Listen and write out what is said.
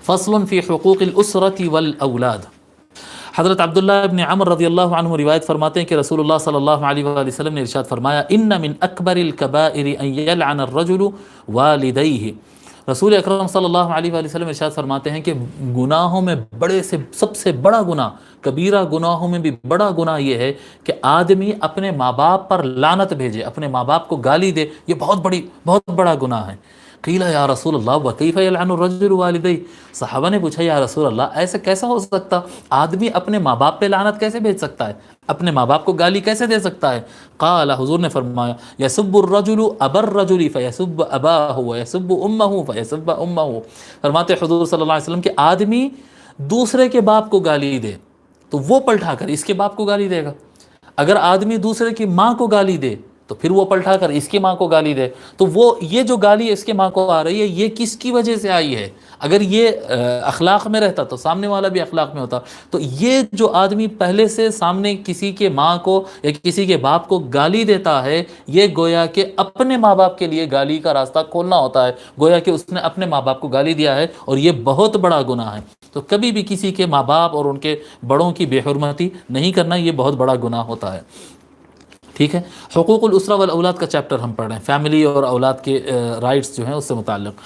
فصل فی حقوق الاسرۃ والاولاد۔ حضرت عبداللہ ابن عمر رضی اللہ عنہ روایت فرماتے ہیں کہ رسول اللہ صلی اللہ علیہ وآلہ وسلم نے ارشاد فرمایا، ان من اکبر الکبائر ان یلعن الرجل والدیہ۔ رسول اکرم صلی اللہ علیہ وآلہ وسلم ارشاد فرماتے ہیں کہ گناہوں میں بڑے سے سب سے بڑا گناہ، کبیرہ گناہوں میں بھی بڑا گناہ یہ ہے کہ آدمی اپنے ماں باپ پر لعنت بھیجے، اپنے ماں باپ کو گالی دے، یہ بہت بڑا گناہ ہے۔ قیل یا رسول اللہ وکیف یلعن الرجل والدیہ، صحابہ نے پوچھا یا رسول اللہ ایسا کیسا ہو سکتا، آدمی اپنے ماں باپ پہ لعنت کیسے بھیج سکتا ہے، اپنے ماں باپ کو گالی کیسے دے سکتا ہے؟ قال، حضور نے فرمایا، یسب الرجل ابا الرجل فیسب اباہ ویسب امہ فیسب امہ۔ فرماتے حضور صلی اللہ علیہ وسلم کہ آدمی دوسرے کے باپ کو گالی دے تو وہ پلٹا کر اس کے باپ کو گالی دے گا، اگر آدمی دوسرے کی ماں کو گالی دے تو پھر وہ پلٹا کر اس کی ماں کو گالی دے، تو وہ یہ جو گالی اس کے ماں کو آ رہی ہے یہ کس کی وجہ سے آئی ہے؟ اگر یہ اخلاق میں رہتا تو سامنے والا بھی اخلاق میں ہوتا۔ تو یہ جو آدمی پہلے سے سامنے کسی کے ماں کو یا کسی کے باپ کو گالی دیتا ہے، یہ گویا کہ اپنے ماں باپ کے لیے گالی کا راستہ کھولنا ہوتا ہے، گویا کہ اس نے اپنے ماں باپ کو گالی دیا ہے، اور یہ بہت بڑا گناہ ہے۔ تو کبھی بھی کسی کے ماں باپ اور ان کے بڑوں کی بے حرمتی نہیں کرنا، یہ بہت بڑا گناہ ہوتا ہے۔ ٹھیک ہے، حقوق الاسرہ والاولاد کا چیپٹر ہم پڑھ رہے ہیں، فیملی اور اولاد کے رائٹس جو ہیں اس سے متعلق۔